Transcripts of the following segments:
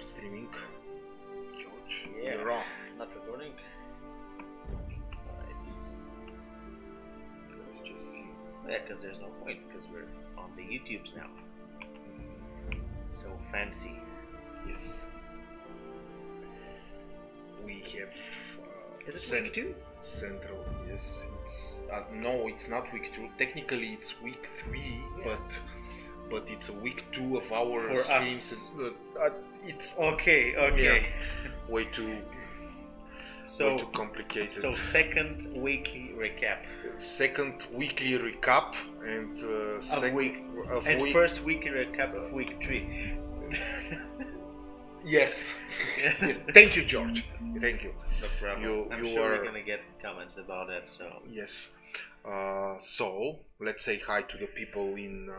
start streaming. George, Yeah. you're on. Not recording. Alright. Let's just see. Yeah, because there's no point, because we're on the YouTubes now. So fancy. Yes. We have. Is it week 2? Central, yes. No, it's not week 2. Technically, it's week 3, Yeah. but it's a week 2 of our For streams. us. It's Okay. way too complicated. So second weekly recap. Second weekly recap and First weekly recap of week 3. Yes. Yes. Thank you, George. Thank you. No problem. I'm you sure are... we're gonna get comments about that. So Yes. So let's say hi to the people in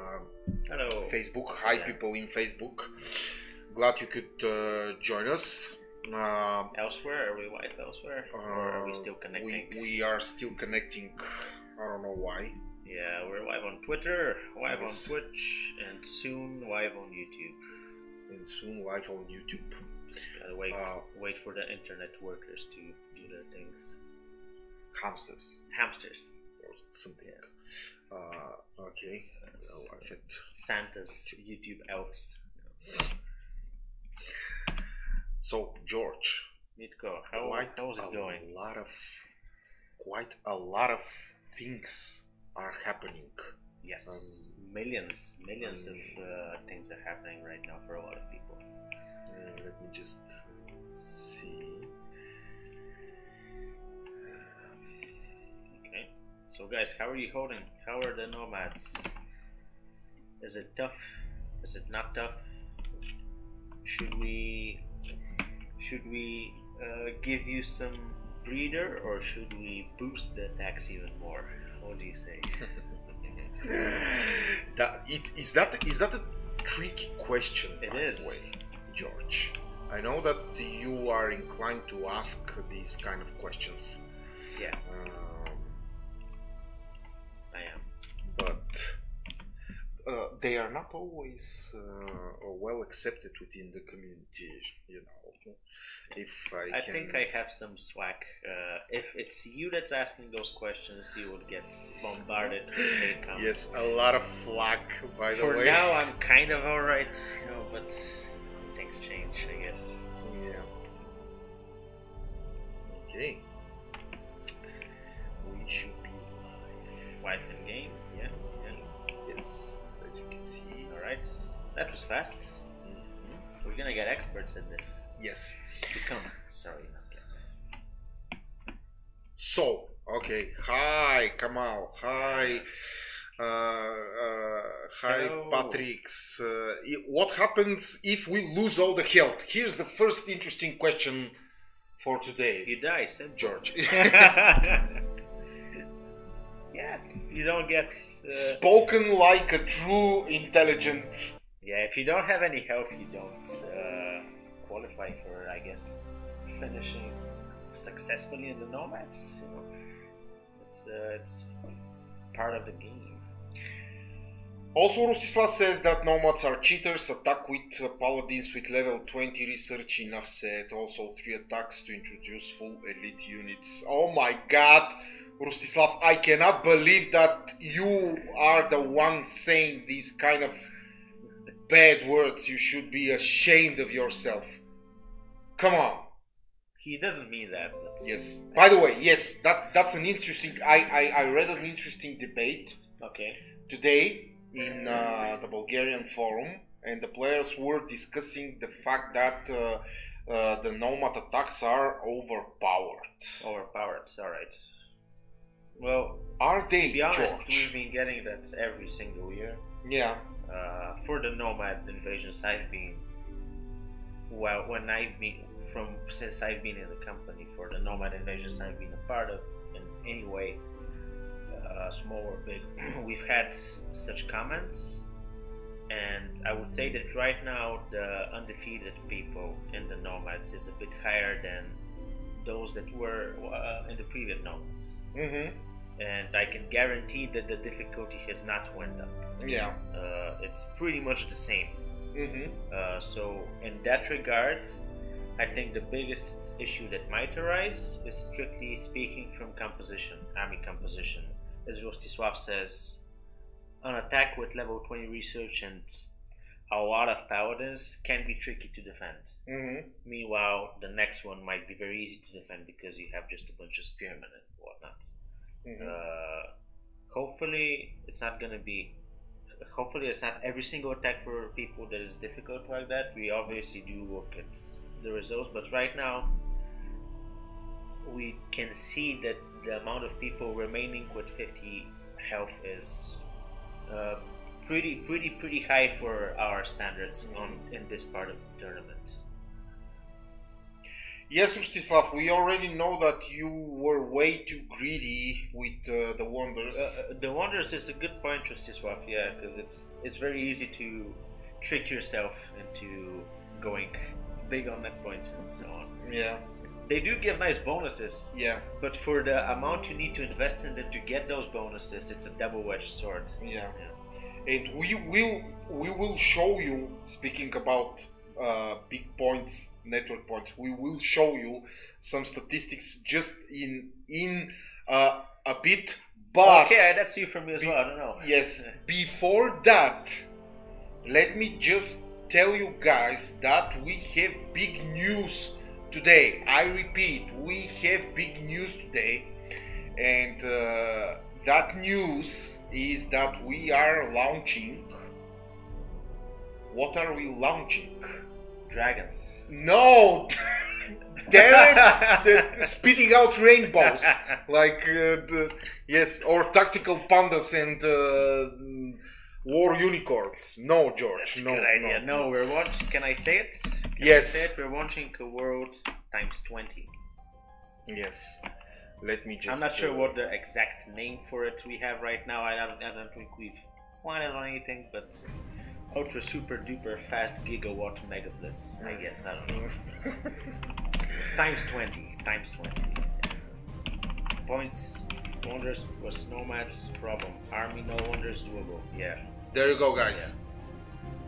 hello. Facebook. Yes, Hi, yeah. people in Facebook. Glad you could join us. Elsewhere? Are we live elsewhere? Or are we still connecting? We are still connecting. I don't know why. Yeah, we're live on Twitter, live Yes. on Twitch, and soon live on YouTube. And soon live on YouTube. Gotta wait for the internet workers to do their things. Hamsters Hamsters. or something. Okay. Well, I fit. Santa's YouTube elves. So George, Mitko, how's it going? Quite a lot of things are happening. Yes, millions of things are happening right now for a lot of people. Let me just see. Okay, so guys, how are you holding? How are the Nomads? Is it tough? Is it not tough? Should we give you some breather, or should we boost the attacks even more? What do you say? Is that a tricky question? It by is. the way, George. I know that you are inclined to ask these kind of questions. Yeah, I am. But they are not always well accepted within the community. You know, if I think I have some slack. If it's you that's asking those questions, you will get bombarded with hate comments. Yes, a lot of flack, by the way. For now, I'm kind of alright, but things change, I guess. Yeah. Okay. We should be Life in game, yeah. Yes, as you can see. Alright, that was fast. Mm-hmm. We're gonna get experts in this. Yes. Sorry, not yet. So, okay. Hi, Kamal. Hi. Hi, Hello. Patrix. What happens if we lose all the health? Here's the first interesting question for today. You die, simple. George. Yeah, you don't get... Spoken like a true intelligent. Yeah, if you don't have any health, you don't qualify for, I guess, finishing successfully in the Nomads. You know, it's part of the game. Also, Rostislav says that Nomads are cheaters, attack with paladins with level 20 research enough set, also 3 attacks to introduce full elite units. Oh my god, Rostislav, I cannot believe that you are the one saying these kind of bad words. You should be ashamed of yourself. Come on. He doesn't mean that. But Yes. By the way, yes, that's an interesting... I read an interesting debate okay. today in the Bulgarian forum, and the players were discussing the fact that the Nomad attacks are overpowered. Overpowered, alright. Well, Are they, to be honest, George? we've been getting that every single year. Yeah. For the Nomad invasions, I've been... Well, since I've been in the company, for the Nomad invasions I've been a part of, in any way, small or big, we've had such comments, and I would say that right now the undefeated people in the Nomads is a bit higher than those that were in the previous Nomads. Mm-hmm. And I can guarantee that the difficulty has not went up. Yeah. It's pretty much the same. So in that regard, I think the biggest issue that might arise is, strictly speaking, from composition, army composition. As Rostisław says, an attack with level 20 research and a lot of paladins can be tricky to defend. Meanwhile, the next one might be very easy to defend because you have just a bunch of spearmen and whatnot. Hopefully it's not going to be, hopefully it's not every single attack for people that is difficult like that. We obviously do look at the results, but right now we can see that the amount of people remaining with 50 health is pretty high for our standards in this part of the tournament. Yes, Rostisław, we already know that you were way too greedy with the Wonders. The Wonders is a good point, Rostisław, yeah, because it's very easy to trick yourself into going big on net points and so on. Yeah. They do give nice bonuses. Yeah. But for the amount you need to invest in them to get those bonuses, it's a double-edged sword. Yeah. And we will show you, speaking about big points, network points, we will show you some statistics just in a bit, but okay, that's you from me as well, I don't know. Yes, before that, let me just tell you guys that we have big news today. I repeat, we have big news today, and that news is that we are launching. What are we launching? Dragons. No! Damn it! Spitting out rainbows, like yes, or tactical pandas and war unicorns. No, George. That's a no, good idea. No, we're watching. Can I say it? Yes. I say it? We're launching a world times 20. Yes. Let me just. I'm not sure what the exact name for it we have right now. I don't think we've wanted on anything, but ultra super duper fast gigawatt mega blitz. I guess, I don't know. It's times 20. Times 20. Points. Wonders was Nomads problem. Army no wonders doable. Yeah. There you go, guys.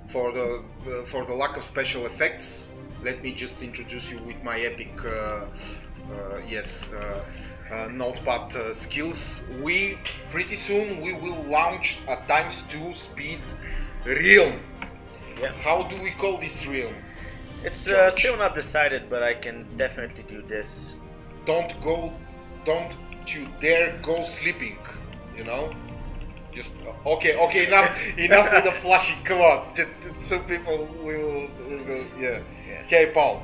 Yeah. For the lack of special effects, let me just introduce you with my epic notepad skills. We pretty soon we will launch a ×2 speed realm. Yeah. How do we call this realm? It's still not decided, but I can definitely do this. Don't you dare go sleeping, you know? Just okay, enough with the flashing, come on. Just, some people will go, yeah. Hey Paul.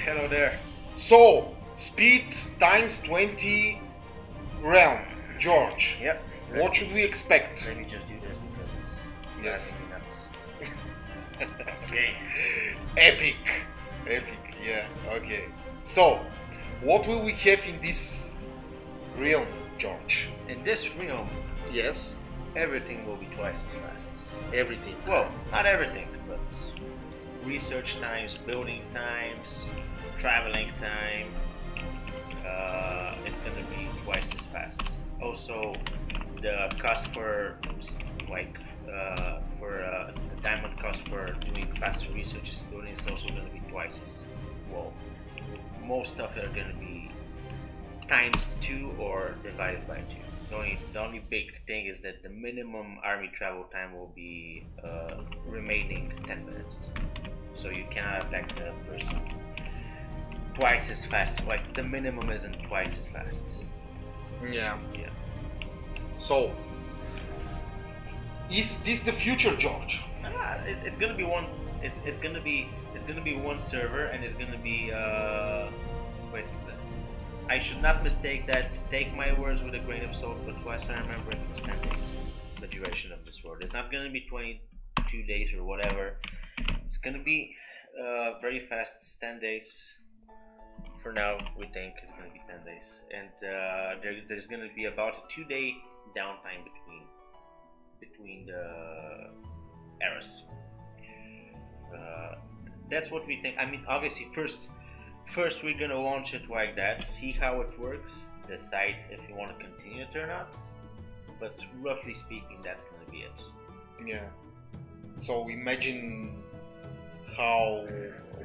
Hello there. So, speed ×20 realm, George. Yep. What should we expect? Let me just do this because it's yes. Nuts. Okay. Epic, yeah, okay. So, what will we have in this realm, George? In this realm, yes, everything will be twice as fast. Everything. Well, not everything, but research times, building times, traveling time, it's gonna be twice as fast. Also, the cost for the diamond cost for doing faster research is building is also gonna be twice as well. Most of it are gonna be ×2 or divided by 2. The only big thing is that the minimum army travel time will be remaining 10 minutes. So you cannot attack the person twice as fast. Like, the minimum isn't twice as fast. Yeah. Yeah. So, is this the future, George? It's gonna be one. It's gonna be one server, and it's gonna be wait. I should not mistake that. Take my words with a grain of salt, but twice I remember it was 10 days. The duration of this world. It's not gonna be 22 days or whatever. It's gonna be very fast. It's 10 days. For now, we think it's gonna be 10 days, and there's gonna be about a 2-day downtime between the eras. That's what we think. I mean, obviously, first we're gonna launch it like that, see how it works, decide if you want to continue it or not. But roughly speaking, that's gonna be it. Yeah. So imagine how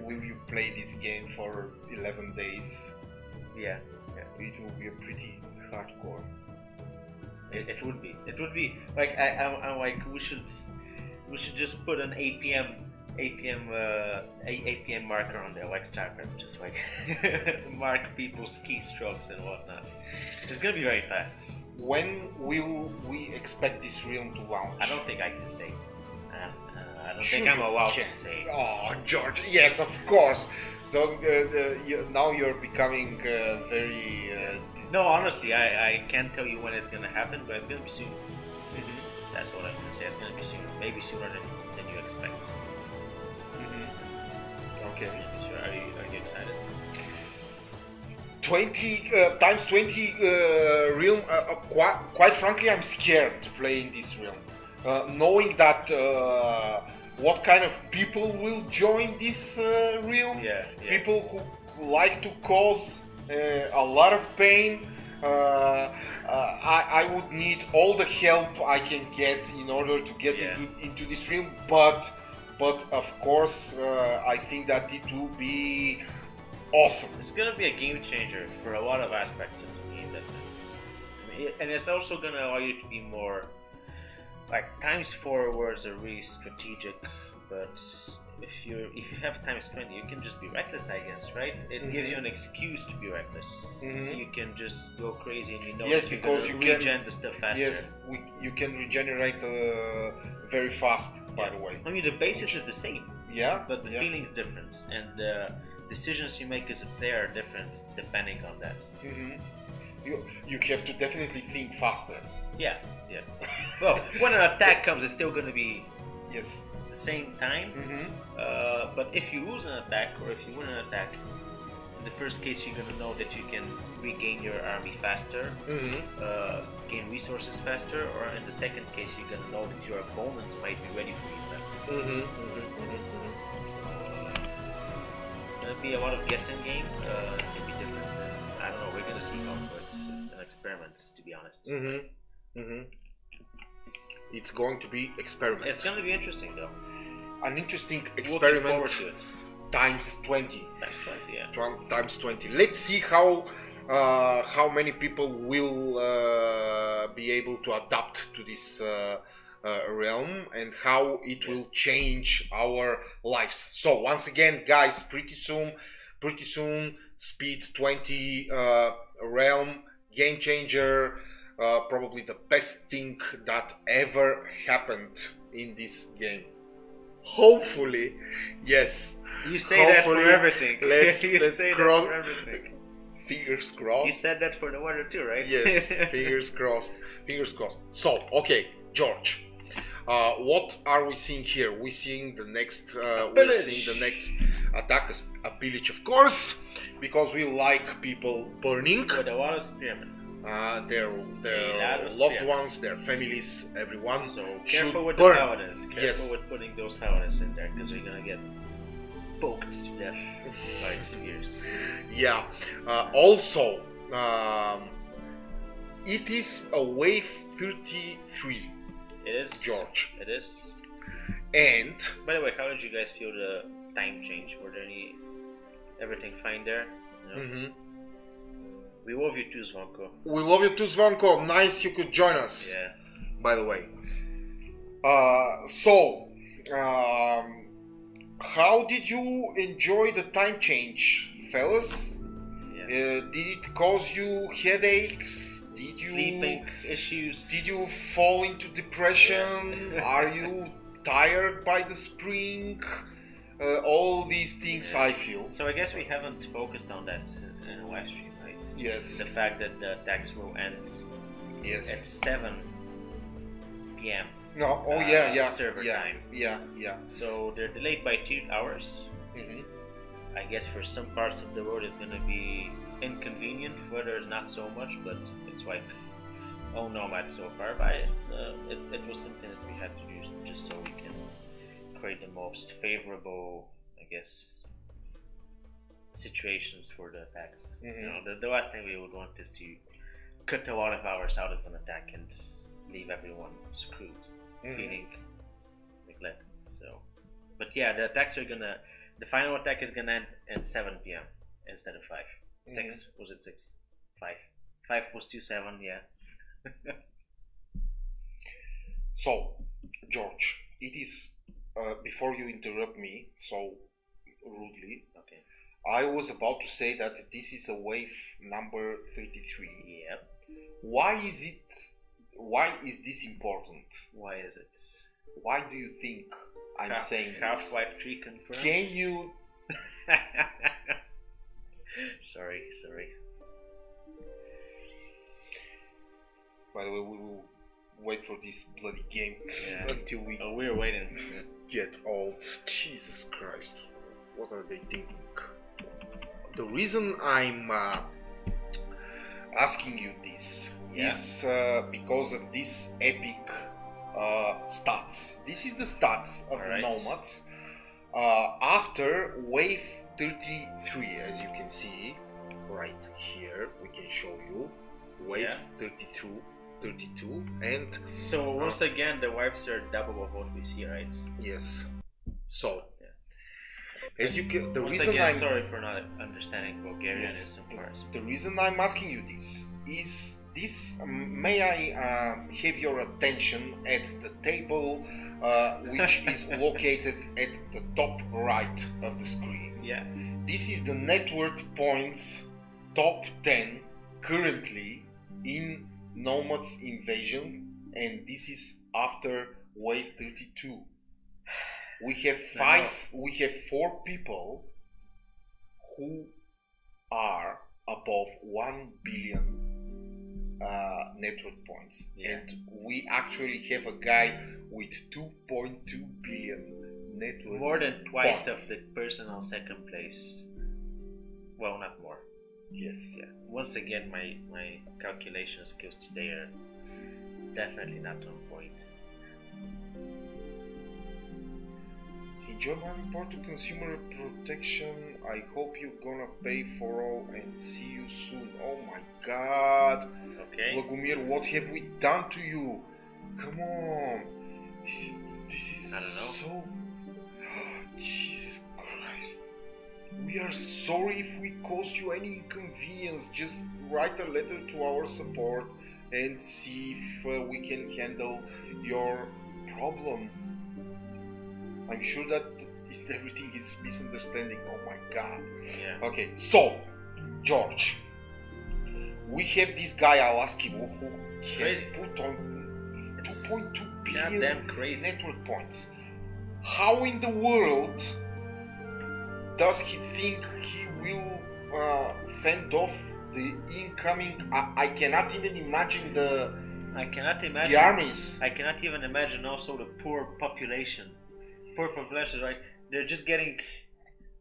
will you play this game for 11 days? Yeah, It will be a pretty hardcore. it would be. It would be like I'm like we should just put an 8 p.m. marker on there like StarCraft, just like mark people's keystrokes and whatnot. It's gonna be very fast. When will we expect this realm to launch? I don't think I can say. I don't Sure think I'm you allowed can. to say. Oh, George, yes, of course. Don't, now you're becoming very. No, honestly, I can't tell you when it's gonna happen, but it's gonna be soon. That's what I can say. It's gonna be soon, maybe sooner than you expect. Okay. Are you excited? 20 times 20 realm. Quite frankly, I'm scared to play in this realm, knowing that what kind of people will join this realm. Yeah. People who like to cause a lot of pain. I would need all the help I can get in order to get into this realm, but of course I think that it will be awesome. It's gonna be a game changer for a lot of aspects of the game, and it's also gonna allow you to be more like times 4 words are really strategic, but if you have times 20, you can just be reckless, I guess, right? It gives you an excuse to be reckless. You can just go crazy, and you know Yes, that you're because gonna you regen the stuff faster. Yes, you can regenerate very fast. By the way, I mean the basis is the same. Yeah, but the feeling is different, and the decisions you make as a player are different depending on that. You have to definitely think faster. Yeah. Well, when an attack comes, it's still going to be the same time. But if you lose an attack or if you win an attack, in the first case you're going to know that you can regain your army faster, gain resources faster, or in the second case you're going to know that your opponent might be ready for you faster. It's going to be a lot of guessing game. It's going to be different. I don't know. We're going to see how it works. It's an experiment, to be honest. It's going to be experiment. It's going to be interesting, though. An interesting experiment to it. Times 20. Times 20, yeah. Times 20. Let's see how many people will be able to adapt to this realm and how it will change our lives. So once again, guys, pretty soon, Speed 20 realm, game changer, probably the best thing that ever happened in this game. Hopefully, yes. You say that for everything. Let's cross. For everything. Fingers crossed. You said that for the weather too, right? Yes. Fingers crossed. Fingers crossed. So, okay, George. What are we seeing here? We're seeing the next. We're seeing the next attack, a pillage, of course, because we like people burning. With a lot of spearmen. Their loved ones, their families, everyone. So careful with burn. the paladins. Careful with putting those paladins in there, because you're gonna get poked to death by spears. Yeah. Also, it is a wave 33. It is, George. It is. And by the way, how did you guys feel the time change? Were there everything fine there? No? We love you too, Zvonko. We love you too, Zvonko. Nice you could join us. Yeah. By the way. How did you enjoy the time change, fellas? Yeah. Did it cause you headaches? Did you sleeping issues? Did you fall into depression? Yeah. Are you tired by the spring? All these things, I feel. So I guess we haven't focused on that in the live stream, right? Yes. The fact that the attacks will end at 7 p.m. No, server time. Yeah. So they're delayed by 2 hours. I guess for some parts of the road it's going to be inconvenient, for others not so much, but it's like all Nomad so far. But it was something that we had to do just so we can create the most favorable, I guess, situations for the attacks. You know, the last thing we would want is to cut a lot of hours out of an attack and leave everyone screwed, feeling neglected. So But yeah, the attacks are gonna. The final attack is gonna end at 7 p.m. instead of 5. 6 was it 6? 5. 5 was 2-7. Yeah. So, George, it is before you interrupt me so rudely. Okay. I was about to say that this is a wave number 33. Yep. Why is it? Why is this important? Why is it? Why do you think I'm saying this? Half-Life 3 confirmed. Can you? Sorry. By the way, we will wait for this bloody game until we. Oh, we're waiting. Get old. Jesus Christ! What are they thinking? The reason I'm asking you this is because of this epic stats. This is the stats of the Nomads after wave 33, as you can see right here. We can show you wave 32, and so once again the waves are double of what we see, right? Yes. So as you can, the once reason again, I'm sorry for not understanding Bulgarian in some parts. The reason I'm asking you this is this. May I have your attention at the table, which is located at the top right of the screen. Yeah. This is the network points top 10 currently in Nomads invasion, and this is after wave 32. We have we have 4 people who are above 1 billion network points, and we actually have a guy with 2.2 billion network. More than twice of the person on second place. Well, not more. Yes. Yeah. Once again, my calculation skills today are definitely not on point. Enjoy my report to consumer protection. I hope you're gonna pay for all and see you soon. Oh my god. Okay. Lagomir, what have we done to you? Come on. This is I don't know. so. Jesus Christ. We are sorry if we caused you any inconvenience. Just write a letter to our support and see if we can handle your problem. I'm sure that everything is misunderstanding. Oh my god. Yeah. Okay, so George, we have this guy, I'll ask him, who has put on 2.2 billion damn crazy network points. How in the world does he think he will fend off the incoming? I cannot even imagine the armies. I cannot even imagine also the poor population. Poor population, right? They're just getting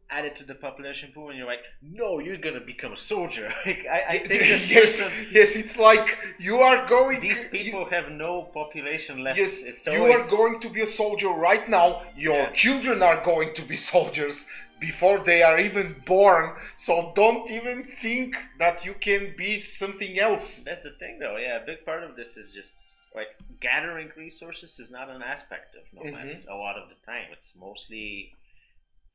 added to the population pool, and you're like, no, you're gonna become a soldier. Like, I think this person. Yes, it's like you are going. These people have no population left. Yes, it's you are going to be a soldier right now. Your children are going to be soldiers before they are even born. So don't even think that you can be something else. That's the thing, though. Yeah, a big part of this is just like gathering resources is not an aspect of Nomads a lot of the time. It's mostly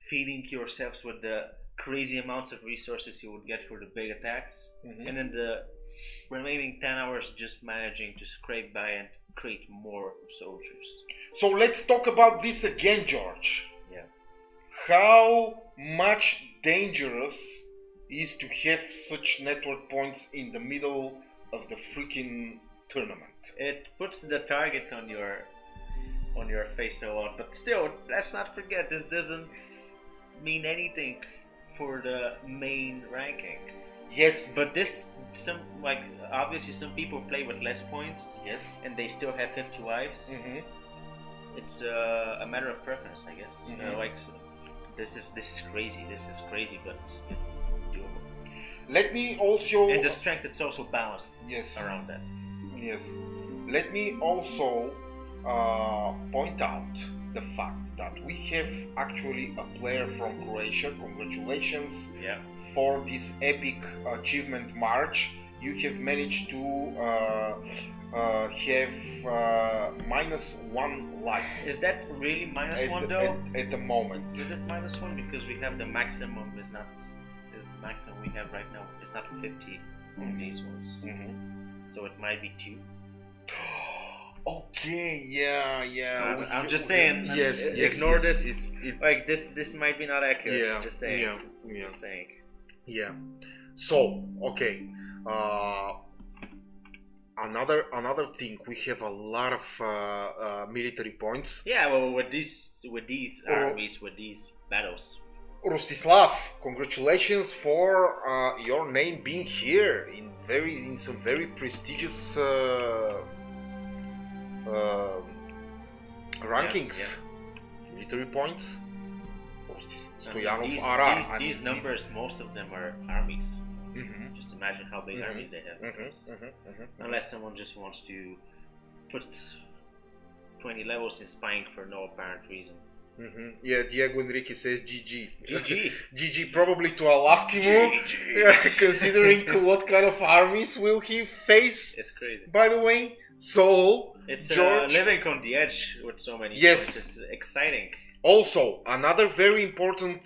feeding yourselves with the crazy amounts of resources you would get for the big attacks, and then the remaining 10 hours just managing to scrape by and create more soldiers. So let's talk about this again, George. Yeah. How much dangerous is to have such network points in the middle of the freaking tournament? It puts the target on your face a lot, but still, let's not forget, this doesn't mean anything for the main ranking. Yes, but obviously some people play with less points. Yes, and they still have 50 lives. It's a matter of preference, I guess. This is crazy. This is crazy, but it's doable. Let me also. And the strength, it's also balanced. Yes. Around that. Yes. Let me also point out the fact that we have actually a player from Croatia. Congratulations for this epic achievement march. You have managed to have -1 lives. Is that really -1 though? At the moment. Is it -1 because we have the maximum is not the maximum we have right now? It's not 50 on these ones, so it might be 2. Okay, yeah. I'm just saying. Yes, ignore this. Like this might be not accurate. Yeah, Just saying. Yeah. Just saying. Yeah. So okay. Another thing, we have a lot of military points. Yeah. Well, with these armies, with these battles. Rostislav, congratulations for your name being here in some very prestigious rankings. Military points. These numbers, most of them are armies. Just imagine how big armies they have. Unless someone just wants to put 20 levels in spying for no apparent reason. Yeah, Diego Enrique says GG. GG. GG probably to Alaskimo, considering what kind of armies will he face. It's crazy. By the way, so it's George, living on the edge with so many. Yes, points. It's exciting. Also, another very important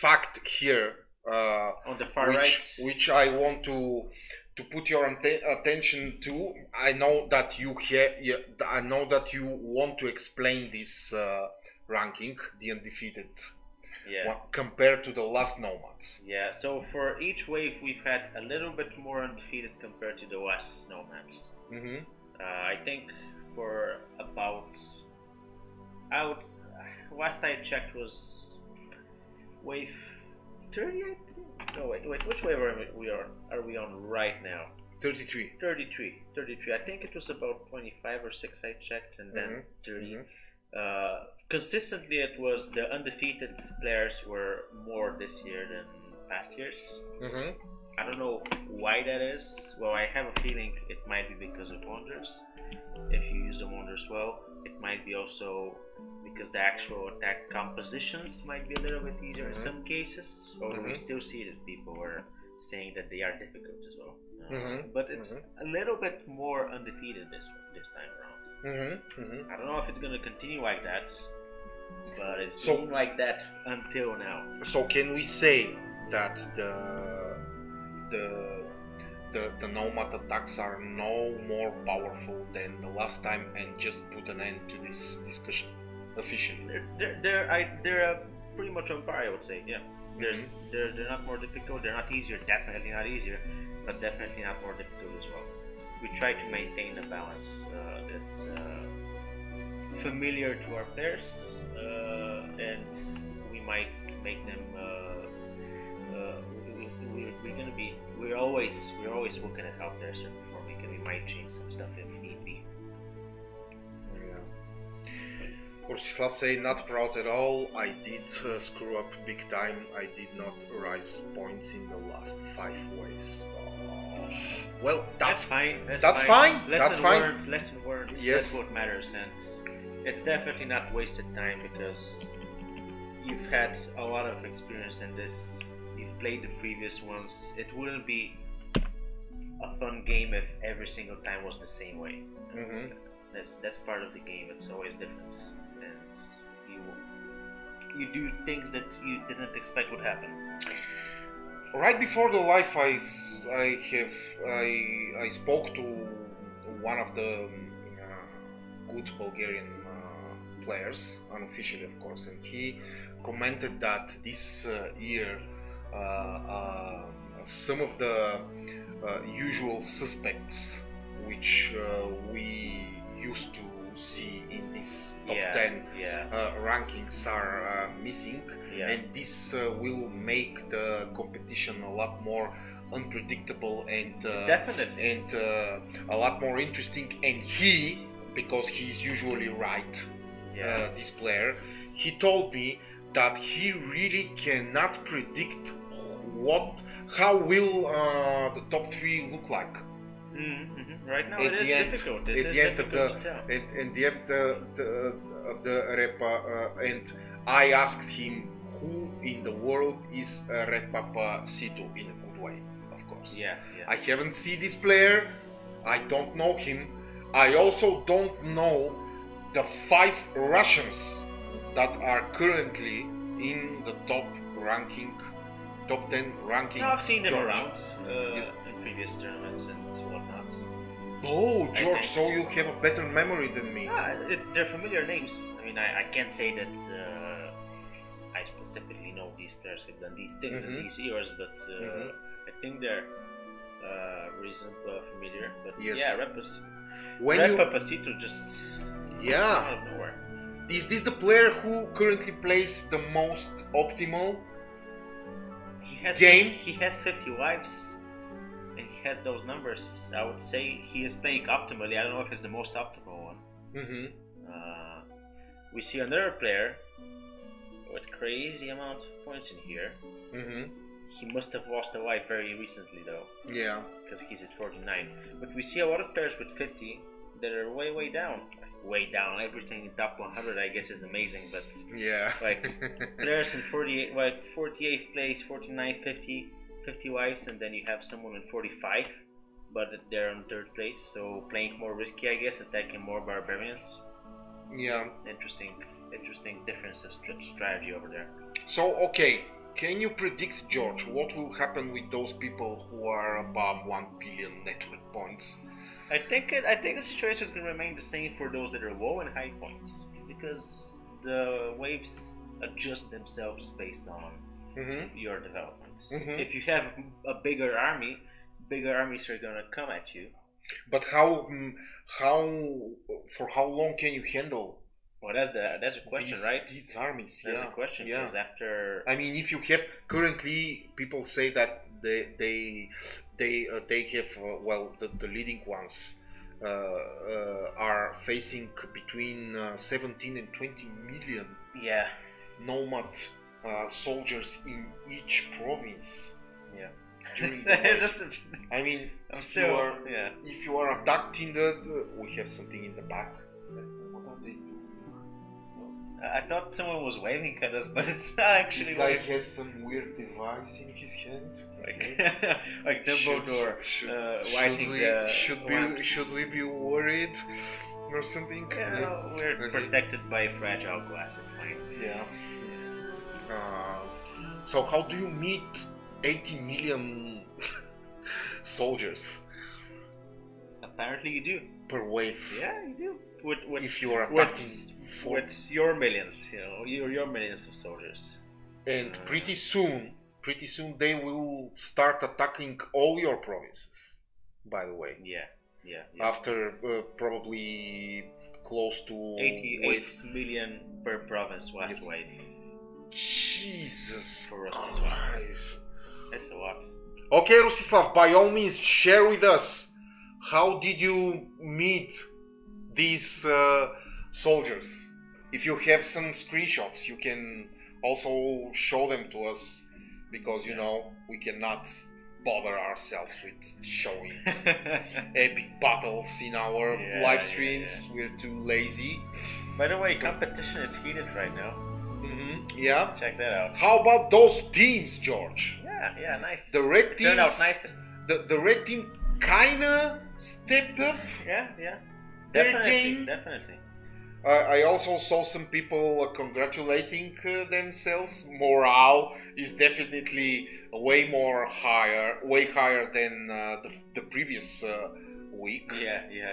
fact here, on the far right, which I want to put your attention to. I know that you want to explain this ranking, the undefeated, compared to the last Nomads. Yeah. So for each wave, we've had a little bit more undefeated compared to the last Nomads. I think for about. Last I checked was wave 38. No, wait. Which wave are we on right now? 33. 33. I think it was about 25 or 6 I checked, and then 30. Consistently, it was the undefeated players were more this year than past years. I don't know why that is. Well, I have a feeling it might be because of wonders. If you use the wonders well, it might be also because the actual attack compositions might be a little bit easier in some cases. Although we still see that people are saying that they are difficult as well. But it's a little bit more undefeated this time around. I don't know if it's going to continue like that, but it's been like that until now. So can we say that the Nomad attacks are no more powerful than the last time, and just put an end to this discussion officially? They're pretty much on par, I would say. Yeah, they're not more difficult. They're not easier. Definitely not easier, but definitely not more difficult as well. We try to maintain a balance that's familiar to our players, and we might make them. We're always looking at how players are performing, and we might change some stuff if need be. Ursislav say, not proud at all. I did screw up big time. I did not rise points in the last 5 waves. Well, that's fine. That's fine. Lesson learned. Yes. That's what matters, and it's definitely not wasted time because you've had a lot of experience in this. You've played the previous ones. It wouldn't be a fun game if every single time was the same way. That's part of the game. It's always different, and you do things that you didn't expect would happen. Right before the live, I spoke to one of the good Bulgarian players, unofficially of course, and he commented that this year some of the usual suspects which we used to see in this top 10 rankings are missing, and this will make the competition a lot more unpredictable and a lot more interesting. And he, because he's usually right, this player, he told me that he really cannot predict how will the top 3 look like. Right now it is difficult. At the end of the Repa, and I asked him who in the world is Repapacito in a good way, of course. platforms. Yeah, yeah. I haven't seen this player. I don't know him. I also don't know the 5 Russians that are currently in the top 10 ranking. No, I've seen them George. around Yes. in previous tournaments and whatnot. Oh, George, think- so you have a better memory than me. They're familiar names. I mean, I can't say that I specifically know these players have done these things in these years, but I think they're reasonably familiar. But Yes. yeah, When you, Repapacito just yeah, out of nowhere. is this the player who currently plays the most optimal? Game? He has 50 wives, and he has those numbers. I would say he is playing optimally. I don't know if it's the most optimal one. We see another player with crazy amounts of points in here. He must have lost a wife very recently, though. Yeah. Because he's at 49. But we see a lot of players with 50 that are way down. Way down. Everything in top 100, I guess, is amazing, but Yeah. like players in 48th place, 49, 50 wives, and then you have someone in 45, but they're in 3rd place, so playing more risky, I guess, attacking more barbarians. Yeah. Interesting difference of strategy over there. So, okay, can you predict, George, what will happen with those people who are above 1 billion network points? I think the situation is going to remain the same for those that are low and high points, because the waves adjust themselves based on your developments. If you have a bigger armies are going to come at you. But for how long can you handle? Well, that's a question, right? These armies, That's a question, because after... I mean, if you have currently, people say that they have the leading ones are facing between 17 and 20 million nomad soldiers in each province. Yeah. During the I mean, if you are attacked in we have something in the back. What are they doing? I thought someone was waving at us, but it's not actually. This guy has some weird device in his hand. Like Dumbledore lighting the lamps. Should we be worried or something? Yeah, we're protected by fragile glass. It's fine. Yeah. So how do you meet 80 million soldiers? Apparently, you do per wave. Yeah, you do. If you are attacking with your millions, your millions of soldiers, and pretty soon they will start attacking all your provinces. By the way, yeah. After probably close to 88 million per province last wave. Jesus for Christ, that's a lot. Okay, Rostislav, by all means, share with us how did you meet these soldiers. If you have some screenshots, you can also show them to us, because you know we cannot bother ourselves with showing epic battles in our live streams. We're too lazy. By the way, competition is heated right now. Yeah, check that out. How about those teams, George? Yeah, nice. The red team turned out nicer. The red team kinda stepped up. Yeah. Definitely. I also saw some people congratulating themselves. Morale is definitely way higher than the previous week.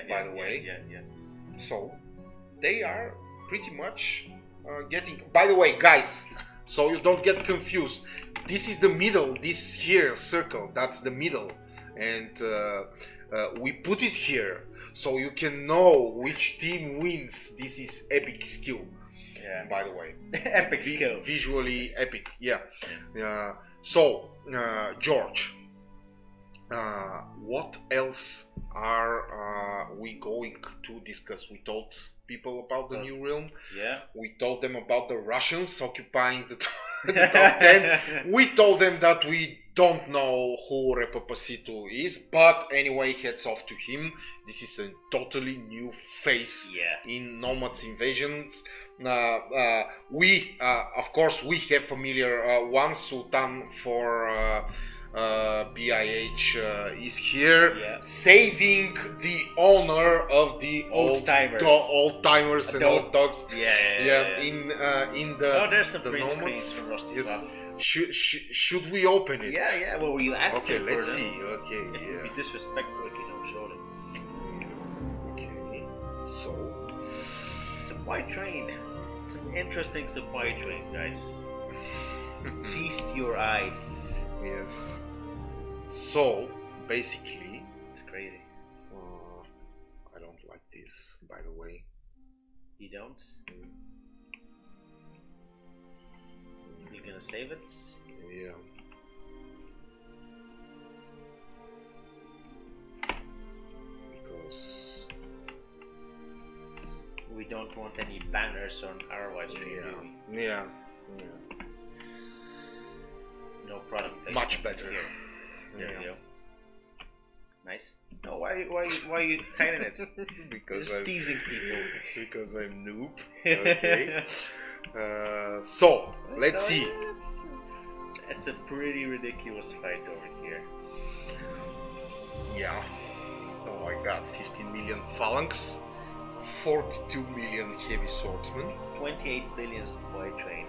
By the way. Yeah. So they are pretty much getting. By the way, guys, so you don't get confused. This is the middle. This here circle. That's the middle, and we put it here so you can know which team wins. This is epic skill. Yeah. By the way, epic skill. Visually epic. Yeah. So George, what else are we going to discuss? We told people about the new realm. Yeah. We told them about the Russians occupying the top 10. We told them that we don't know who Repapacito is, but anyway, heads off to him. This is a totally new face in Nomads invasions. We, of course, we have familiar ones. Sultan for BIH is here, Yeah. saving the honor of the Old-timers. old timers and old dogs. Yeah. In the Oh, there's some the print screens Nomads. from Rusty Yes. Swap. Should we open it? Yeah. Well, you asked Okay, him for let's them. see. Okay, It would be yeah. disrespectful if you don't show them. Okay, so Supply train. It's an interesting supply train, guys. Feast your eyes. yes. So basically, It's crazy. I don't like this, by the way. You don't? You gonna save it? Yeah. Because We don't want any banners on our live stream, do we? yeah. No product placement Much better. Here. There Yeah. you go. Nice. No, why are you hiding it? Because Just teasing people. because I'm noob. Okay. So let's see. It's a pretty ridiculous fight over here. Yeah. Oh my god, 15 million phalanx, 42 million heavy swordsmen. 28 billion supply train.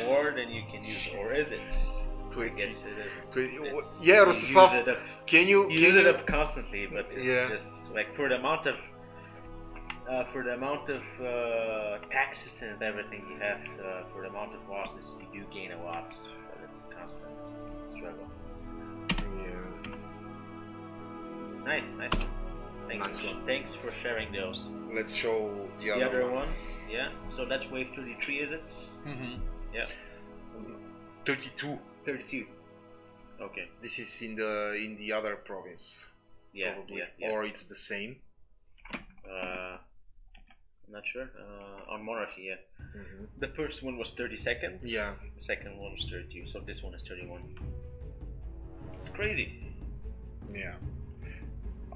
More than you can use, or is it? I 20. guess it isn't. 20. It's- Yeah, you Rostislav, use it up. can you You use it up constantly, but it's Yeah. just like for the amount of taxes and everything you have, for the amount of losses, you do gain a lot, but it's a constant struggle. Yeah. Nice one. Thanks for sharing those. Let's show the The other other one, yeah. So that's wave 33, is it? Mm-hmm. Yeah. 32. 32. Okay. This is in the other province. Yeah. Probably. Yeah. Or it's the same. I'm not sure. On monarchy, yeah. Mm-hmm. The first one was 32nd. Yeah. The second one was 32. So this one is 31. It's crazy. Yeah.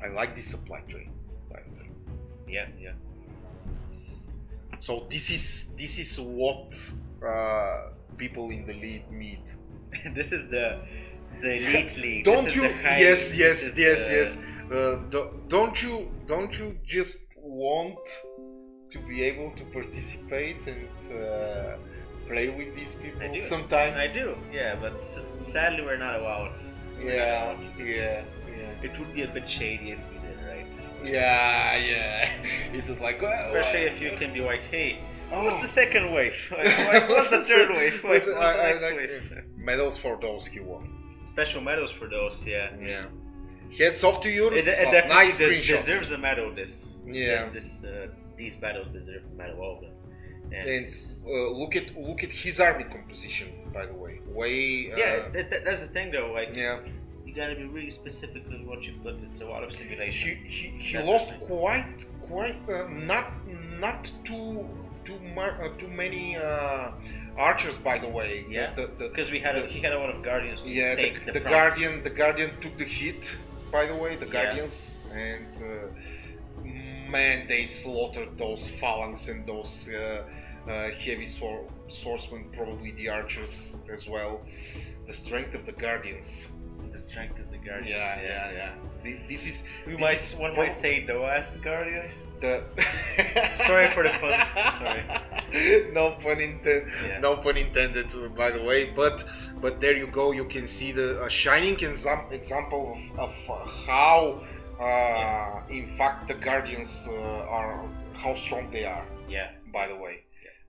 I like this supply train, by the way. Yeah. So this is what people in the league meet. This is the elite league. Don't this you? Is the high Yes, league. yes, This is yes, the- yes. Don't you just want to be able to participate and play with these people I do. sometimes? I do. Yeah, but sadly we're not allowed. We're not Yeah, allowed to do this. yeah. It would be a bit shady if we did, right? Yeah. It was like, well, Especially if you can be like, hey, Oh. what's the second wave? What's the third wave? What's the next like, wave? medals for those he won. Special medals for those, yeah. Yeah. Heads off to you, It Rostislav. definitely Nice screenshots. deserves a medal. Yeah. These battles deserve a medal, all of them. And look at his army composition, by the way. Yeah, that's the thing though. Like, Yeah. you gotta be really specific with what you put. It's a lot of simulation. He lost quite not too many archers, by the way. Yeah, because he had a lot of guardians to Yeah, take the front. guardian took the hit, by the way. The guardians, and man, they slaughtered those phalanx and those heavy swordsmen, probably the archers as well. The strength of the guardians. The strength of the guardians. Yeah. One One might say the last guardians. The Sorry for the puns. Sorry. No pun intended. Yeah. No pun intended, by the way. But there you go. You can see the shining example of how, in fact, the guardians are how strong they are. Yeah. By the way,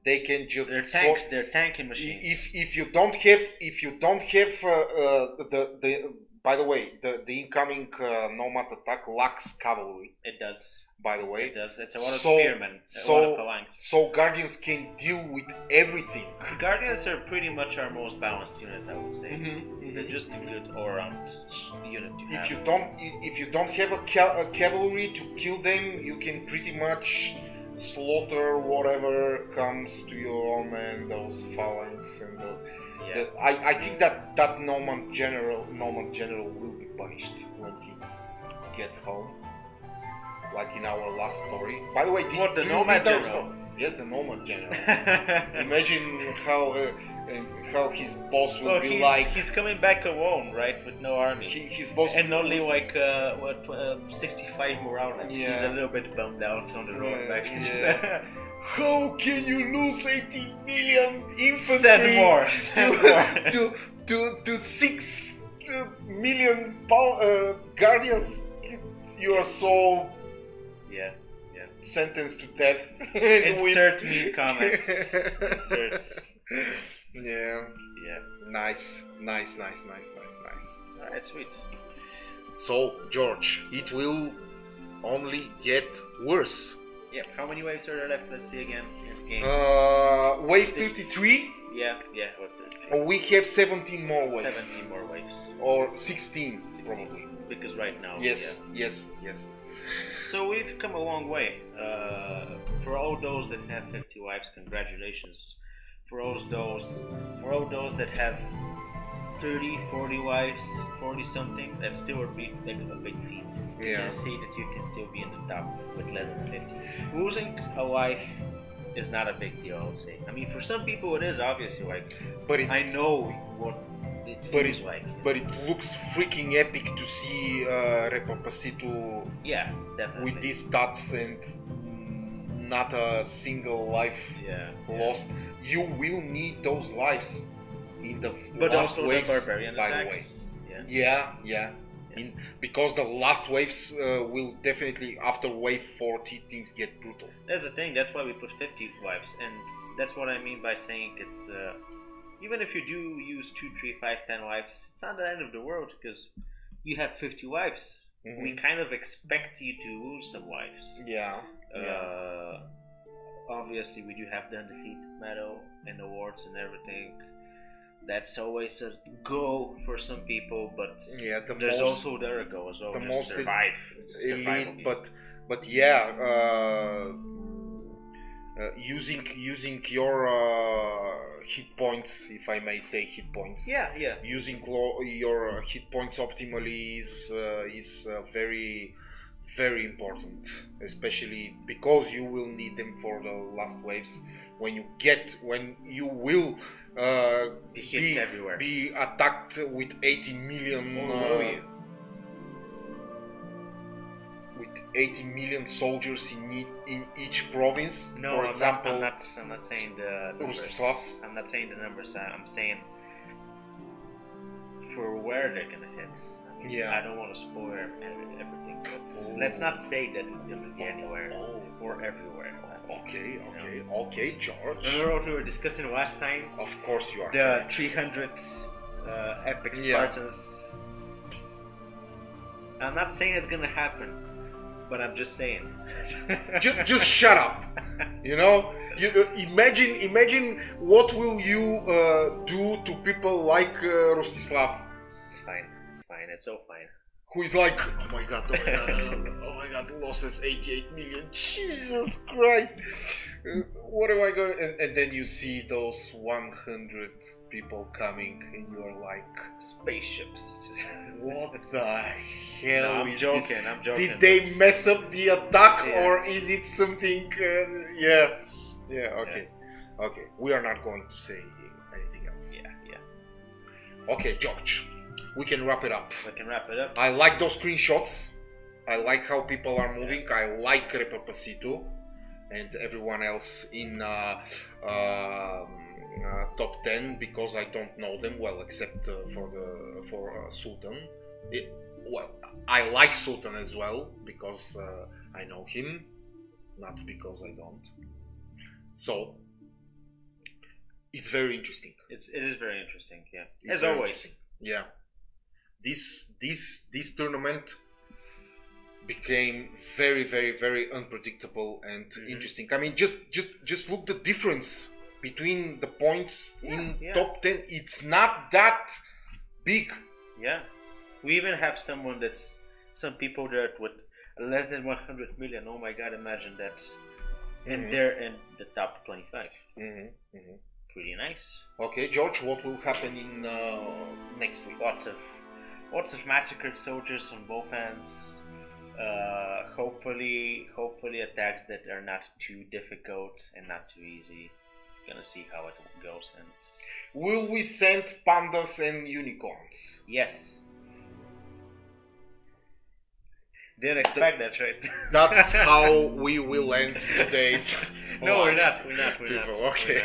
they can just They're tanks. They're tanking machines. If you don't have the by the way, the incoming Nomad attack lacks cavalry. It does. By the way, It does. It's a lot of spearmen. A lot of phalanx. So guardians can deal with everything. The guardians are pretty much our most balanced unit, I would say. Mm-hmm. They're just a good all-around unit to have. If you don't have a cavalry to kill them, you can pretty much slaughter whatever comes to your home and those phalanx and I think that Nomad general will be punished when he gets home, like in our last story. By the way, What, the Nomad general? Yes, the Nomad general. Imagine how his boss will be like. He's coming back alone, right, with no army. His boss and only like 65 morale. Like, he's a little bit bummed out on the road back. Yeah. How can you lose 80 million infantry Send more. to 6 million guardians? You are so sentenced to death. Insert me comments. Insert. Yeah. Nice. Alright, sweet. So, George, it will only get worse. Yeah, how many waves are there left? Let's see again. Wave 33. Yeah. We have 17 more waves. 17 more waves. Or 16, probably. Because right now. Yes. So we've come a long way. For all those that have 50 wives, congratulations. For all those that have 30, 40 wives, 40 something, that's still a big feat. You can see that you can still be in the top with less than 50. Losing a wife is not a big deal, I would say. I mean, for some people it is, obviously, like, I know what it feels like. But it looks freaking epic to see Repapacito with these stats and not a single life lost. You will need those lives in the last waves, the barbarian by attacks. the way. Because the last waves will definitely, after wave 40, things get brutal. That's the thing, that's why we put 50 wives, and that's what I mean by saying it's even if you do use 2, 3, 5, 10 wives, it's not the end of the world, because you have 50 wives. We kind of expect you to lose some wives. Obviously we do have the undefeated medal and awards and everything. That's always a goal for some people, but there's also the other goal as well. The most survive. It's a elite, but using your hit points, if I may say hit points. Using your hit points optimally is very, very important, especially because you will need them for the last waves when you will be hit everywhere. Be attacked with 80 million with 80 million soldiers in each province. No, for example, I'm not saying the numbers. I'm not saying the numbers. I'm saying for where they're gonna hit. I mean, I don't want to spoil everything, but let's not say that it's gonna be anywhere or everywhere. Okay, George. Remember what we were discussing last time? Of course you are. The 300 epic Spartans. I'm not saying it's gonna happen, but I'm just saying. just shut up. You know, imagine what will you do to people like Rostislav. It's fine. It's so fine. Who is like, oh my god, losses 88 million, Jesus Christ, what am I going to, and then you see those 100 people coming and you're like, spaceships. What the hell no, I'm joking. Did they mess up the attack or is it something, okay, we are not going to say anything else. Okay, George. We can wrap it up. I like those screenshots. I like how people are moving. I like Repapacito and everyone else in top 10 because I don't know them well, except for Sultan. I like Sultan as well because I know him, not because I don't. So it's very interesting. It is very interesting. As always. This tournament became very, very, very unpredictable and interesting. I mean, just look the difference between the points in top 10. It's not that big. We even have some people there with less than 100 million. Oh my god, imagine that. And they're in the top 25. Pretty nice. Okay, George, what will happen in next week? Lots of massacred soldiers on both ends. Hopefully attacks that are not too difficult and not too easy. Gonna see how it goes. And will we send pandas and unicorns? yes. Didn't expect that, right? That's how we will end today's. No, we're live. not. We're not. People, okay.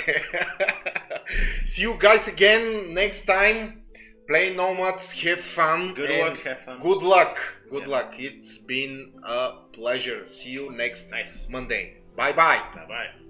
See you guys again next time. Play Nomads, have fun. Good work, have fun. Good luck. Good luck. It's been a pleasure. See you next Monday. Bye bye. Bye bye.